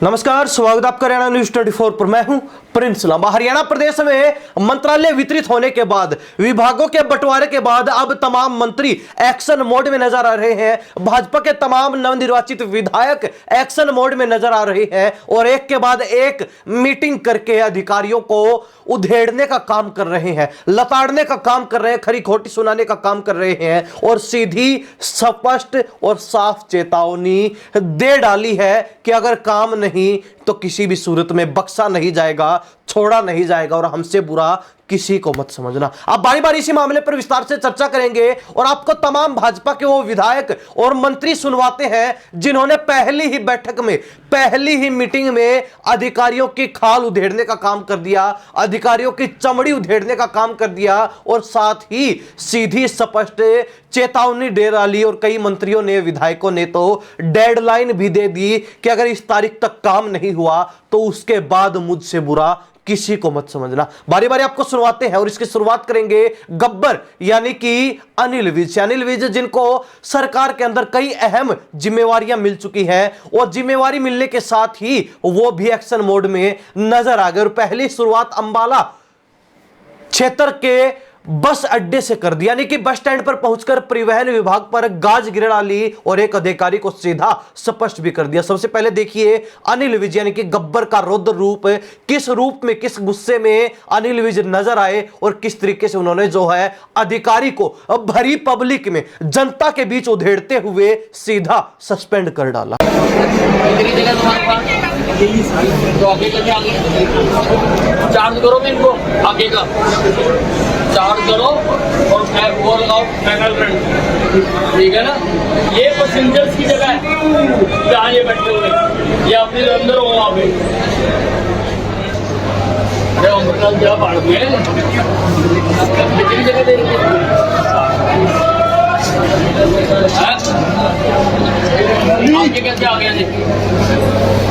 नमस्कार, स्वागत आपका हरियाणा न्यूज 24 पर। मैं हूं प्रिंस लांबा। हरियाणा प्रदेश में मंत्रालय वितरित होने के बाद, विभागों के बंटवारे के बाद अब तमाम मंत्री एक्शन मोड में नजर आ रहे हैं। भाजपा के तमाम नवनिर्वाचित विधायक एक्शन मोड में नजर आ रहे हैं और एक के बाद एक मीटिंग करके अधिकारियों को उधेड़ने का काम कर रहे हैं, लताड़ने का काम कर रहे हैं, खरी खोटी सुनाने का काम कर रहे हैं और सीधी स्पष्ट और साफ चेतावनी दे डाली है कि अगर काम नहीं तो किसी भी सूरत में बख्शा नहीं जाएगा, छोड़ा नहीं जाएगा और हमसे बुरा किसी को मत समझना। अब बारी बारी इसी मामले पर विस्तार से चर्चा करेंगे और आपको तमाम भाजपा के वो विधायक और मंत्री सुनवाते हैं जिन्होंने पहली ही बैठक में, पहली ही मीटिंग में अधिकारियों की खाल उधेड़ने का काम कर दिया, अधिकारियों की चमड़ी उधेड़ने का काम कर दिया और साथ ही सीधी स्पष्ट चेतावनी दे डाली। और कई मंत्रियों ने, विधायकों ने तो डेडलाइन भी दे दी कि अगर इस तारीख तक काम नहीं हुआ तो उसके बाद मुझसे बुरा किसी को मत समझना। बारी बारी आपको सुनवाते हैं और इसकी शुरुआत करेंगे गब्बर यानी कि अनिल विज। अनिल विज जिनको सरकार के अंदर कई अहम जिम्मेवारियां मिल चुकी हैं और जिम्मेवारी मिलने के साथ ही वो भी एक्शन मोड में नजर आ गए और पहली शुरुआत अंबाला क्षेत्र के बस अड्डे से कर दिया, यानी कि बस स्टैंड पर पहुंचकर परिवहन विभाग पर गाज गिरा डाली और एक अधिकारी को सीधा स्पष्ट भी कर दिया। सबसे पहले देखिए अनिल विज यानी कि गब्बर का रौद्र रूप, किस रूप में, किस गुस्से में अनिल विज नजर आए और किस तरीके से उन्होंने जो है अधिकारी को भरी पब्लिक में, जनता के बीच उधेड़ते हुए सीधा सस्पेंड कर डाला। चार्ज करो मैं इनको आगे का चार्ज करो और लगाओ पैनल रेंट, ठीक है ना। ये पैसेंजर्स की जगह है जहाँ ये बैठे हुए, ये अपने अंदर हो वहाँ पे क्या बाढ़ हुए जगह दे आगे कैसे आ गया जी।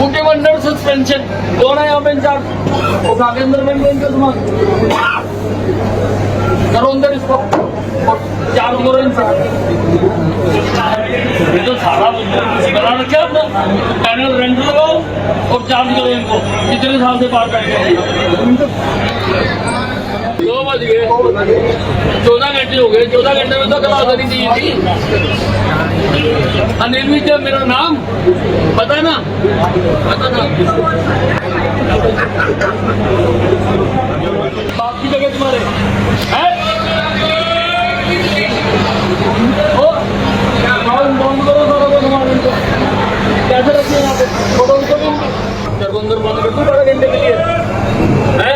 उनके अंडर सस्पेंशन कौन है यहाँ पे इंचार्ज, उठा के अंदर में इनका सामान करो अंदर इसको और चालू करो इनसे। ये तो सारा बना रखा अपना पैनल रेंट लगाओ और चार्ज करो इनको। कितने साल से बाहर बैठे 2 बज गए, 14 घंटे हो गए, 14 घंटे में तो कल आ जानी चाहिए थी। अनिल विज मेरा नाम पता ना, पता ना बाप की जगह तुम्हारे है। कैसे रखिए यहाँ पे फोटो भी अंदर बंद कर दो 12 घंटे के लिए है।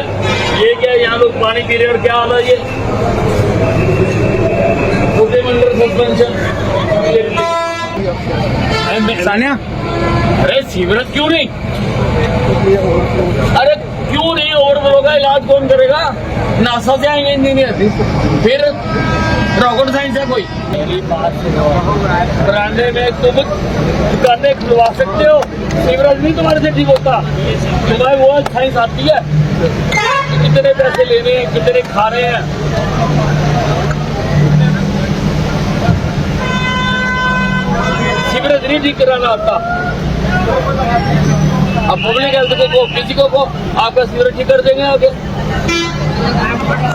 ये क्या यहाँ लोग पानी पी रहे और क्या हाल है ये मंडल सस्पेंशन। सानिया अरे सीवरेज क्यों नहीं, अरे क्यों नहीं ओवरफ्लो का इलाज कौन करेगा। नासा से आएंगे इंजीनियर, फिर रॉकेट साइंस है कोई। ब्रांडे में तुम दुकानें खुलवा सकते हो, सीवरेज नहीं तुम्हारे से ठीक होता। तुम्हारे वो साइंस आती है कितने पैसे लेने हैं, कितने खा रहे हैं। सीवरेज नहीं ठीक कराना आता। अब पब्लिक हेल्थ को किसी को आपका सीवरेज ठीक कर देंगे, आगे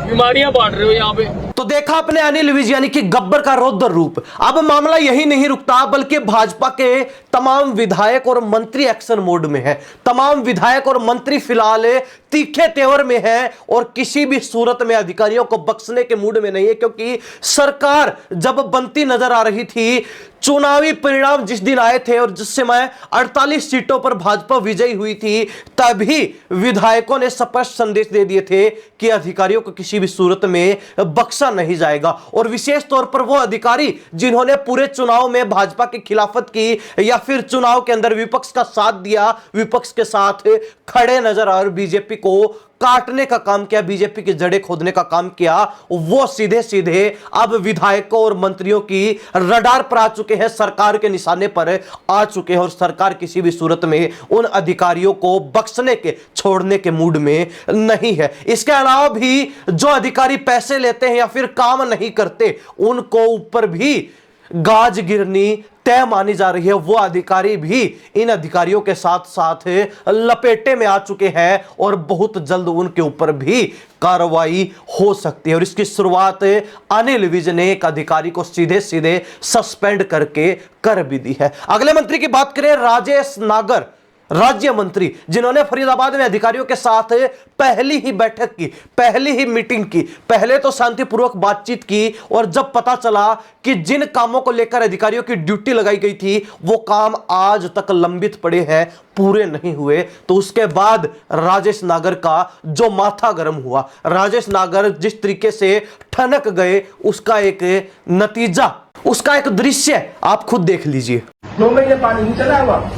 बीमारियां बांट रहे हो यहाँ पे। तो देखा आपने अनिल विज यानी कि गब्बर का रौद्र रूप। अब मामला यही नहीं रुकता बल्कि भाजपा के तमाम विधायक और मंत्री एक्शन मोड में हैं। तमाम विधायक और मंत्री फिलहाल तीखे तेवर में हैं और किसी भी सूरत में अधिकारियों को बख्शने के मूड में नहीं है, क्योंकि सरकार जब बनती नजर आ रही थी, चुनावी परिणाम जिस दिन आए थे और जिस समय 48 सीटों पर भाजपा विजयी हुई थी, तभी विधायकों ने स्पष्ट संदेश दे दिए थे कि अधिकारियों को किसी भी सूरत में बख्शा नहीं जाएगा। और विशेष तौर पर वो अधिकारी जिन्होंने पूरे चुनाव में भाजपा की खिलाफत की या फिर चुनाव के अंदर विपक्ष का साथ दिया, विपक्ष के साथ खड़े नजर आए और बीजेपी को काटने का काम किया, बीजेपी की जड़ें खोदने का काम किया, वो सीधे सीधे अब विधायकों और मंत्रियों की रडार पर आ चुके हैं, सरकार के निशाने पर आ चुके हैं और सरकार किसी भी सूरत में उन अधिकारियों को बख्शने के, छोड़ने के मूड में नहीं है। इसके अलावा भी जो अधिकारी पैसे लेते हैं या फिर काम नहीं करते, उनको ऊपर भी गाज गिरनी तय मानी जा रही है, वो अधिकारी भी इन अधिकारियों के साथ साथ लपेटे में आ चुके हैं और बहुत जल्द उनके ऊपर भी कार्रवाई हो सकती है। और इसकी शुरुआत अनिल विज ने एक अधिकारी को सीधे सीधे सस्पेंड करके कर भी दी है। अगले मंत्री की बात करें, राजेश नागर राज्य मंत्री, जिन्होंने फरीदाबाद में अधिकारियों के साथ पहली ही बैठक की, पहली ही मीटिंग की, पहले तो शांतिपूर्वक बातचीत की और जब पता चला कि जिन कामों को लेकर अधिकारियों की ड्यूटी लगाई गई थी वो काम आज तक लंबित पड़े हैं, पूरे नहीं हुए, तो उसके बाद राजेश नागर का जो माथा गर्म हुआ, राजेश नागर जिस तरीके से ठनक गए, उसका एक नतीजा, उसका एक दृश्य आप खुद देख लीजिए। 2 महीने पानी नहीं चला हुआ।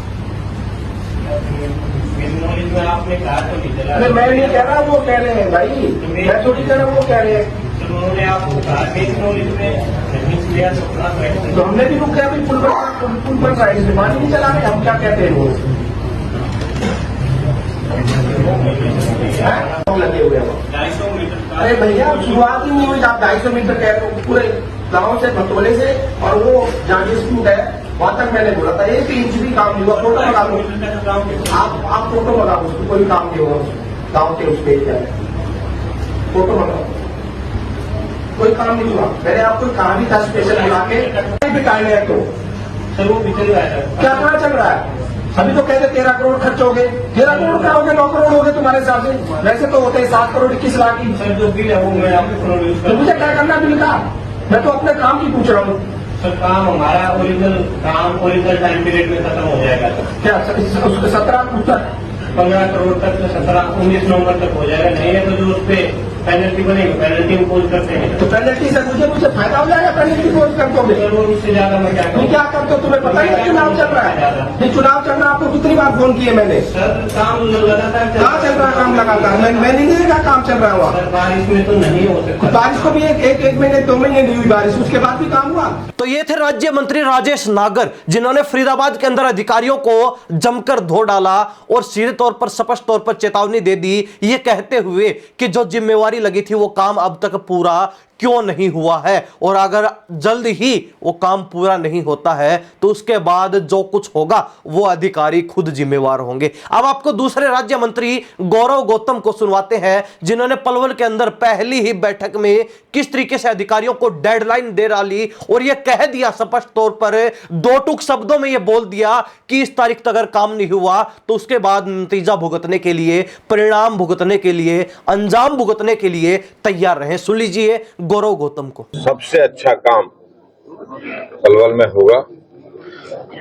आपने कहा तो नहीं चला। मैं नहीं कह रहा, वो कह रहे हैं भाई, मैं थोड़ी कह रहा हूँ, वो कह रहे हैं। तो उन्होंने आपको कहा कि इस नॉलेज में नहीं लिया तो थोड़ा बैठ तो हमने भी रुक गया, पुल पर साइड से पानी नहीं चला रहे, हम क्या कहते हैं वो लगे हुए हैं। 250 मीटर का अरे भैया शुरुआत ही नहीं हुई, आप 250 मीटर कह रहे हो, पूरे गाँव से भटोले से, और वो जहाँ स्कूट है वहां तक मैंने बोला था 1 इंच भी काम नहीं हुआ। फोटो लगा लो आप फोटो लगाओ, उसको कोई काम नहीं होगा गाँव के उस पेज पर, फोटो लगाओ, कोई काम नहीं हुआ। मैंने आपको कहा भी था स्पेशल बुला के बिठाने हैं, तो सर वो पिछले आया क्या पता चल रहा है। अभी तो कहते 13 करोड़ खर्च हो गए, 13 करोड़ क्या हो गए, 9 करोड़ हो गए तुम्हारे हिसाब से, वैसे तो होते हैं 7 करोड़ 21 लाख की। सर जो बिल है वो मैं आपको तो मुझे क्या करना बिल का, मैं तो अपने काम की पूछ रहा हूँ। सर काम हमारा ओरिजिनल काम ओरिजिनल टाइम पीरियड में खत्म हो जाएगा सर। क्या 17 15 करोड़ तक 17-19 नवंबर तक हो जाएगा, नहीं है तो जो उस पर पेनल्टी बनेगी, पेनल्टी इम्पोज करते हैं। तो पेनल्टी से मुझे फायदा हो जाएगा, पेनल्टी इम्पोज कर दोगे। सर वो उससे ज्यादा मैं क्या तुम करूँ? क्या करते हो, तुम्हें पता ही है चुनाव चल रहा है। नहीं चुनाव चल रहा है, आपको कितनी बार फोन किए मैंने। सर काम लगातार कहाँ चल रहा है काम लगातार, मैं नहीं देखा काम चल रहा हुआ। सर बारिश में तो नहीं हो सकता। बारिश को भी एक महीने 2 महीने नहीं हुई बारिश, उसके बाद भी काम हुआ। तो ये थे राज्य मंत्री राजेश नागर, जिन्होंने फरीदाबाद के अंदर अधिकारियों को जमकर धो डाला और सीधे तौर पर स्पष्ट तौर पर चेतावनी दे दी, ये कहते हुए कि जो जिम्मेवारी लगी थी वो काम अब तक पूरा क्यों नहीं हुआ है, और अगर जल्द ही वो काम पूरा नहीं होता है तो उसके बाद जो कुछ होगा वो अधिकारी खुद जिम्मेवार होंगे। अब आपको दूसरे राज्य मंत्री गौरव गौतम को सुनवाते हैं, जिन्होंने पलवल के अंदर पहली ही बैठक में किस तरीके से अधिकारियों को डेडलाइन दे डाली और यह कह दिया स्पष्ट तौर पर, 2 टूक शब्दों में यह बोल दिया कि इस तारीख तक अगर काम नहीं हुआ तो उसके बाद नतीजा भुगतने के लिए, परिणाम भुगतने के लिए, अंजाम भुगतने के लिए तैयार रहे। सुन लीजिए गौरव गौतम को। सबसे अच्छा काम पलवल में होगा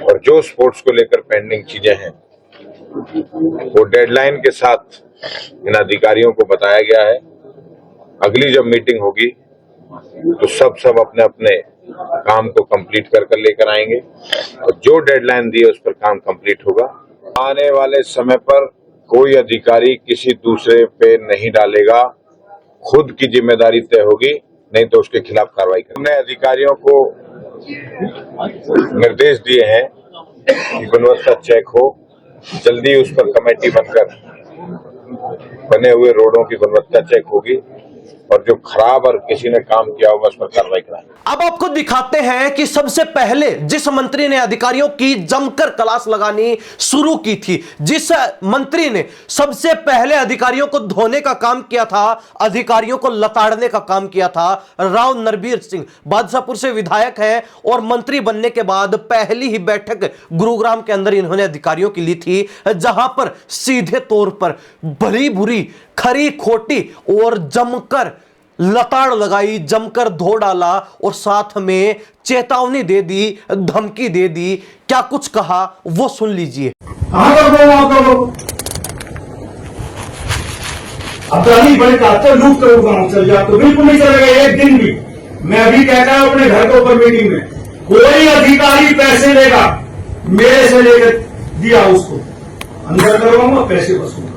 और जो स्पोर्ट्स को लेकर पेंडिंग चीजें हैं वो डेडलाइन के साथ इन अधिकारियों को बताया गया है। अगली जब मीटिंग होगी तो सब अपने अपने काम को कंप्लीट कर लेकर आएंगे और जो डेडलाइन दी है उस पर काम कंप्लीट होगा। आने वाले समय पर कोई अधिकारी किसी दूसरे पे नहीं डालेगा, खुद की जिम्मेदारी तय होगी, नहीं तो उसके खिलाफ कार्रवाई करेंगे। हमने अधिकारियों को निर्देश दिए हैं कि गुणवत्ता चेक हो, जल्दी उस पर कमेटी बनकर बने हुए रोडों की गुणवत्ता चेक होगी और जो खराब और किसी ने काम किया होगा उस पर कार्रवाई कराएंगे। अब आपको दिखाते हैं कि सबसे पहले जिस मंत्री ने अधिकारियों की जमकर क्लास लगानी शुरू की थी, जिस मंत्री ने सबसे पहले अधिकारियों को धोने का काम किया था, अधिकारियों को लताड़ने का काम किया था, राव नरबीर सिंह बादशाहपुर से विधायक हैं और मंत्री बनने के बाद पहली ही बैठक गुरुग्राम के अंदर इन्होंने अधिकारियों की ली थी, जहां पर सीधे तौर पर भली बुरी, खरी खोटी और जमकर लताड़ लगाई, जमकर धो डाला और साथ में चेतावनी दे दी, धमकी दे दी। क्या कुछ कहा वो सुन लीजिए। अब तो नहीं बड़े तो लूट करो गाँव चल जाओ तो बिल्कुल नहीं चलेगा एक दिन भी। मैं अभी कहता हूं अपने घर के ऊपर मीटिंग में, कोई अधिकारी पैसे लेगा मेरे से लेकर दिया उसको अंदर करवाऊंगा, पैसे वसूल करूंगा।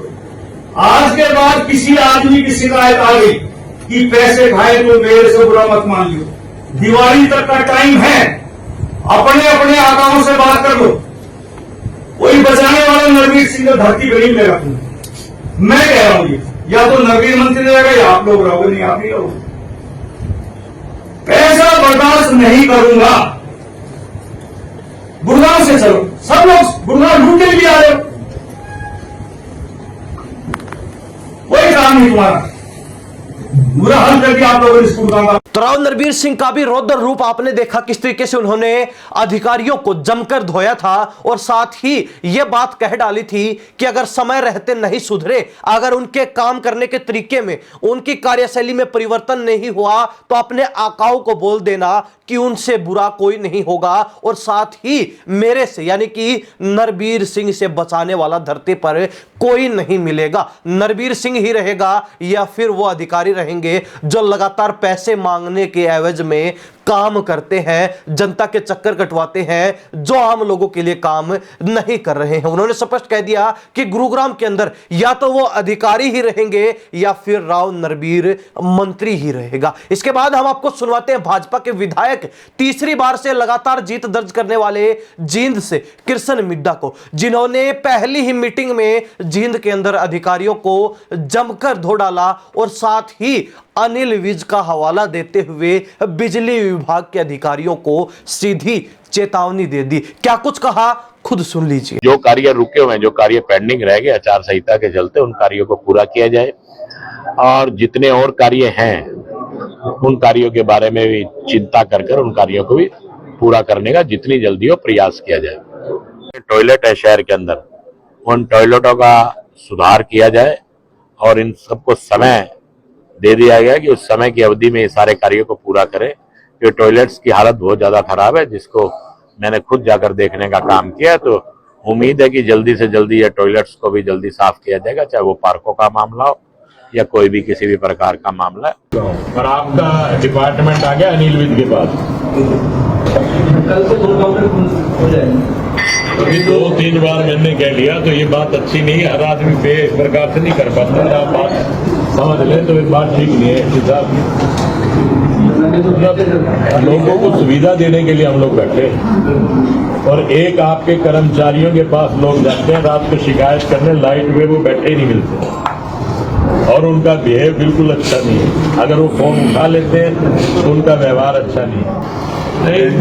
आज के बाद किसी आदमी की शिकायत आ गई कि पैसे खाए तो मेरे से बुरा मत मान लियो। दिवाली तक का टाइम है, अपने अपने आकाओं से बात कर लो। कोई बचाने वाला नरवीर सिंह को धरती पर नहीं ले रखूंगा। मैं कह रहा हूं ये, या तो नरवीर मंत्री रहेगा या आप लोग रहोगे, नहीं आप नहीं रहोगे। पैसा बर्दाश्त नहीं करूंगा। गुड़गांव से चलो, सब लोग गुड़गांव लूट के लिए आ रहे हो, कोई काम नहीं तुम्हारा, बुरा हाल करके आप लोगों ने इस गुड़गांव का। तो राव नरबीर सिंह का भी रौद्र रूप आपने देखा, किस तरीके से उन्होंने अधिकारियों को जमकर धोया था और साथ ही यह बात कह डाली थी कि अगर समय रहते नहीं सुधरे, अगर उनके काम करने के तरीके में, उनकी कार्यशैली में परिवर्तन नहीं हुआ तो अपने आकाओं को बोल देना कि उनसे बुरा कोई नहीं होगा और साथ ही मेरे से यानी कि नरबीर सिंह से बचाने वाला धरती पर कोई नहीं मिलेगा। नरबीर सिंह ही रहेगा या फिर वो अधिकारी रहेंगे जो लगातार पैसे मांगने के एवज में काम करते हैं, जनता के चक्कर कटवाते हैं, जो आम लोगों के लिए काम नहीं कर रहे हैं। उन्होंने स्पष्ट कह दिया कि गुरुग्राम के अंदर या तो वो अधिकारी ही रहेंगे या फिर राव नरबीर मंत्री ही रहेगा। इसके बाद हम आपको सुनवाते हैं भाजपा के विधायक, तीसरी बार से लगातार जीत दर्ज करने वाले जींद से कृष्ण मिड्डा को, जिन्होंने पहली ही मीटिंग में जींद के अंदर अधिकारियों को जमकर धो डाला और साथ ही अनिल विज का हवाला देते हुए बिजली विभाग के अधिकारियों को सीधी चेतावनी दे दी। क्या कुछ कहा, खुद सुन लीजिए। जो कार्य रुके हुए हैं, जो कार्य पेंडिंग रह गए आचार संहिता के चलते, उन कार्यों को पूरा किया जाए और जितने और कार्य हैं उन कार्यों के बारे में भी चिंता कर उन कार्यों को भी पूरा करने का जितनी जल्दी हो प्रयास किया जाए। टॉयलेट है शहर के अंदर, उन टॉयलेटों का सुधार किया जाए और इन सबको समय दे दिया गया कि उस समय की अवधि में ये सारे कार्यों को पूरा करें। ये टॉयलेट्स की हालत बहुत ज्यादा खराब है, जिसको मैंने खुद जाकर देखने का काम किया, तो उम्मीद है कि जल्दी से जल्दी ये टॉयलेट्स को भी जल्दी साफ किया जाएगा, चाहे वो पार्कों का मामला हो या कोई भी किसी भी प्रकार का मामला है। और आपका डिपार्टमेंट आ गया अनिल विज के पास, कल से हो जाएगा। अभी 2-3 बार मैंने कह लिया, तो ये बात अच्छी नहीं है। हर आदमी पे इस प्रकार से नहीं कर पाता। आप बात समझ लें तो ये बात ठीक नहीं है। हिसाब लोगों को सुविधा देने के लिए हम लोग बैठे और एक आपके कर्मचारियों के पास लोग जाते हैं रात को शिकायत करने, लाइट में वो बैठे ही नहीं मिलते और उनका बिहेव बिल्कुल अच्छा नहीं है। अगर वो फोन उठा लेते हैं तो उनका व्यवहार अच्छा नहीं है।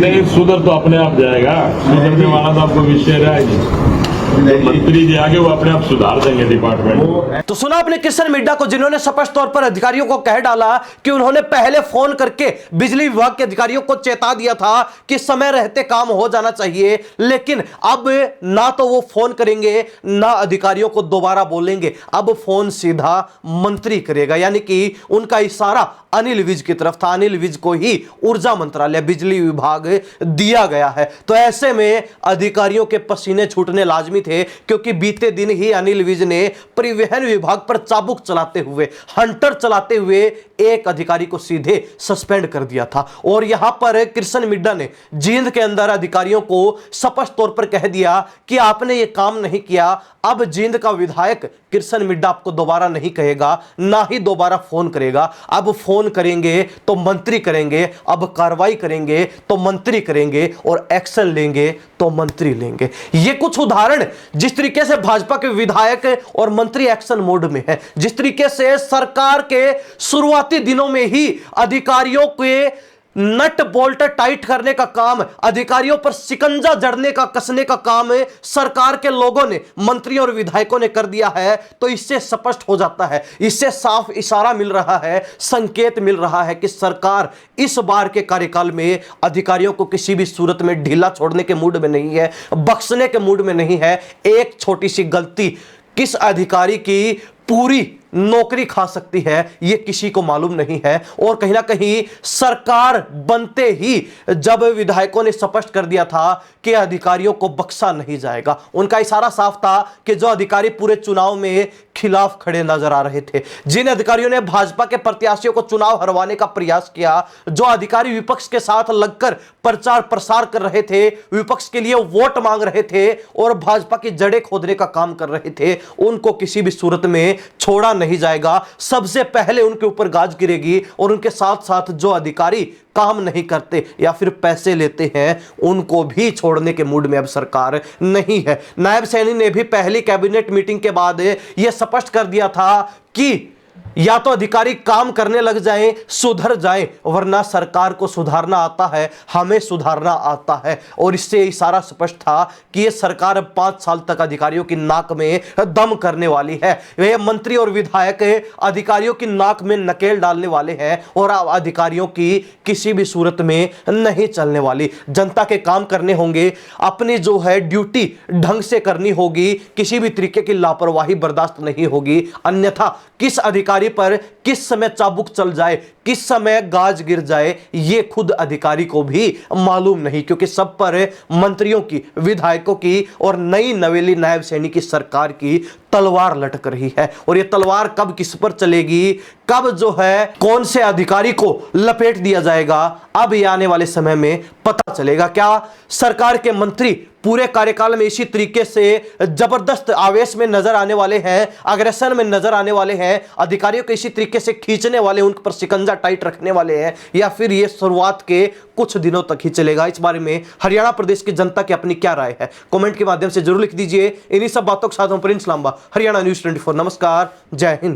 नहीं सुधर तो अपने आप जाएगा, सुधरने वाला तो आपको विषय रहा है। मंत्री जी आगे वो अपने आप सुधार देंगे डिपार्टमेंट। तो सुना आपने कृष्ण मिड्डा को, जिन्होंने स्पष्ट तौर पर अधिकारियों को कह डाला कि उन्होंने पहले फोन करके बिजली विभाग के अधिकारियों को चेता दिया था कि समय रहते काम हो जाना चाहिए, लेकिन अब ना तो वो फोन करेंगे ना अधिकारियों को दोबारा बोलेंगे, अब फोन सीधा मंत्री करेगा। यानी कि उनका इशारा अनिल विज की तरफ था, अनिल विज को ही ऊर्जा मंत्रालय बिजली विभाग दिया गया है। तो ऐसे में अधिकारियों के पसीने छूटने लाजमी थे, क्योंकि बीते दिन ही अनिल विज ने परिवहन विभाग पर चाबुक चलाते हुए, हंटर चलाते हुए एक अधिकारी को सीधे सस्पेंड कर दिया था। और यहां पर कृष्ण मिड्डा ने जींद के अंदर अधिकारियों को स्पष्ट तौर पर कह दिया कि आपने ये काम नहीं किया। अब जींद का विधायक कृष्ण मिड्डा आपको दोबारा नहीं कहेगा, ना ही दोबारा फोन करेगा। अब फोन करेंगे तो मंत्री करेंगे, अब कार्रवाई करेंगे तो मंत्री करेंगे और एक्शन लेंगे तो मंत्री लेंगे। ये कुछ उदाहरण जिस तरीके से भाजपा के विधायक और मंत्री एक्शन मोड में है, जिस तरीके से सरकार के शुरुआती दिनों में ही अधिकारियों के नट बोल्ट टाइट करने का काम, अधिकारियों पर शिकंजा जड़ने का, कसने का काम सरकार के लोगों ने, मंत्रियों और विधायकों ने कर दिया है। तो इससे स्पष्ट हो जाता है, इससे साफ इशारा मिल रहा है, संकेत मिल रहा है कि सरकार इस बार के कार्यकाल में अधिकारियों को किसी भी सूरत में ढीला छोड़ने के मूड में नहीं है, बख्शने के मूड में नहीं है। एक छोटी सी गलती किस अधिकारी की पूरी नौकरी खा सकती है, यह किसी को मालूम नहीं है। और कहीं ना कहीं सरकार बनते ही जब विधायकों ने स्पष्ट कर दिया था कि अधिकारियों को बख्शा नहीं जाएगा, उनका इशारा साफ था कि जो अधिकारी पूरे चुनाव में खिलाफ खड़े नजर आ रहे थे, जिन अधिकारियों ने भाजपा के प्रत्याशियों को चुनाव हरवाने का प्रयास किया, जो अधिकारी विपक्ष के साथ लगकर प्रचार प्रसार कर रहे थे, विपक्ष के लिए वोट मांग रहे थे और भाजपा की जड़ें खोदने का काम कर रहे थे, उनको किसी भी सूरत में छोड़ा नहीं जाएगा। सबसे पहले उनके ऊपर गाज गिरेगी और उनके साथ साथ जो अधिकारी काम नहीं करते या फिर पैसे लेते हैं, उनको भी छोड़ने के मूड में अब सरकार नहीं है। नायब सैनी ने भी पहली कैबिनेट मीटिंग के बाद यह स्पष्ट कर दिया था कि या तो अधिकारी काम करने लग जाएं, सुधर जाएं, वरना सरकार को सुधारना आता है, हमें सुधारना आता है। और इससे इशारा स्पष्ट था कि यह सरकार अब 5 साल तक अधिकारियों की नाक में दम करने वाली है। वे मंत्री और विधायक अधिकारियों की नाक में नकेल डालने वाले हैं और अब अधिकारियों की किसी भी सूरत में नहीं चलने वाली। जनता के काम करने होंगे, अपनी जो है ड्यूटी ढंग से करनी होगी, किसी भी तरीके की लापरवाही बर्दाश्त नहीं होगी। अन्यथा किस अधिकारी पर किस समय चाबुक चल जाए, किस समय गाज गिर जाए, ये खुद अधिकारी को भी मालूम नहीं, क्योंकि सब पर मंत्रियों की, विधायकों की और नई नवेली नायब सैनी की सरकार की तलवार लटक रही है। और ये तलवार कब किस पर चलेगी, कब जो है कौन से अधिकारी को लपेट दिया जाएगा, अब ये आने वाले समय में पता चलेगा। क्या सरकार के मंत्री पूरे कार्यकाल में इसी तरीके से जबरदस्त आवेश में नजर आने वाले हैं, अग्रेशन में नजर आने वाले हैं, अधिकारियों को इसी तरीके से खींचने वाले, उन पर शिकंजा टाइट रखने वाले हैं, या फिर ये शुरुआत के कुछ दिनों तक ही चलेगा? इस बारे में हरियाणा प्रदेश की जनता की अपनी क्या राय है, कमेंट के माध्यम से जरूर लिख दीजिए। इन्हीं सब बातों के साथ हम प्रिंस लांबा, हरियाणा न्यूज़ 24। नमस्कार, जय हिंद।